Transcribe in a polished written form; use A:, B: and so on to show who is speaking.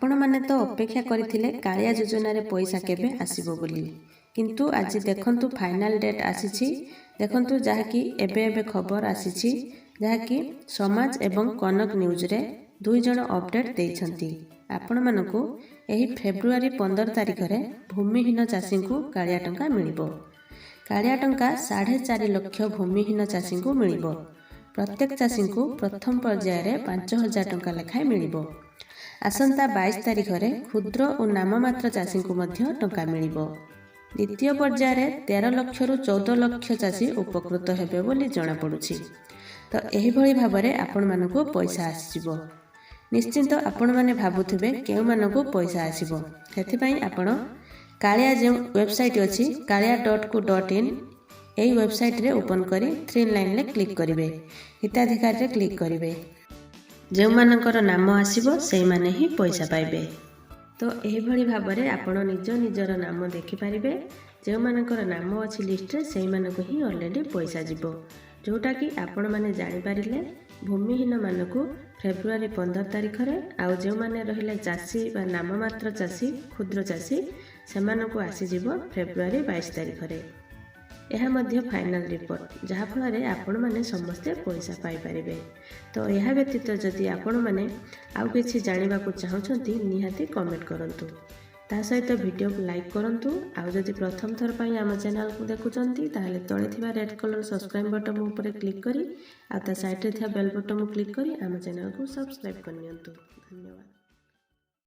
A: आपण माने तो अपेक्षा करथिले कालिया योजना रे पैसा केबे आसीबो बोली किंतु आज देखंतु फाइनल डेट आसीछि। देखंतु जहाँकि एबे एबे खबर आसीछि जहाँकि समाज एवं कनक न्यूज रे दुई जण अपडेट देइछंती। आपण मानकु एही फेब्रुआरी 15 तारिख रे भूमिहीन चाषी को कालिया टंका मिलिबो। कालिया टंका 4.5 लाख भूमिहीन चाषी को मिलिबो। प्रत्येक चाषी को प्रथम पर्याय रे 5000 टंका लेखाय मिलिबो। आसंता 22 तारिख रे क्षुद्र और नाममात्र चाषी को मध्य टंका मिलिबो। द्वितीय पर्याय रे 13 लाख रु 14 लाख चाषी उपकृत हेबे बोली जणा पडुछि। तो एही भली भाबरे आपण मानको पैसा आसीबो। निश्चिंत आपण माने भाबुथिबे केउ मानको पैसा आसीबो। सेथि पई आपण कालिया जे वेबसाइट अछि kalia.co.in एही वेबसाइट रे ओपन करी 3 लाइन ले क्लिक करिवे। हिताधिकारी रे क्लिक करिवे। जो मानकर नाम आसीबो सेही माने ही पैसा पाइबे। तो एही भली भाबरे आपण निज निजर नाम देखि पारिबे। जो मानकर नाम अछि लिस्ट रे सेही मानको ही ऑलरेडी पैसा जिवो। जोटा कि आपण माने जानि पारिले भूमिहीन मानकु फेब्रुआरी 15 तारिख रे आउ जो माने रहिले चाषी बा नाममात्र चाषी क्षुद्र चाषी सेमानकु आसी जिवो फेब्रुआरी 22 तारिख रे। यह मध्य फाइनल रिपोर्ट जहाँ फल आपण मैंने समस्ते पैसा पाइपर। तो यह व्यतीत जदि आपण मैंने आउ किछि जानिबा को चाहउछंती निहाती कमेंट करंतु। ता सहित वीडियो को लाइक करंतु। आउ जदि प्रथम थर पई आम चैनल को देखुछंती ताहले तळे थिबा रेड कलर सब्सक्राइब बटन ऊपर क्लिक करी आ ता साइड रे थिबा बेल बटन को क्लिक करी आम चैनल को सब्सक्राइब करनियंतु। धन्यवाद।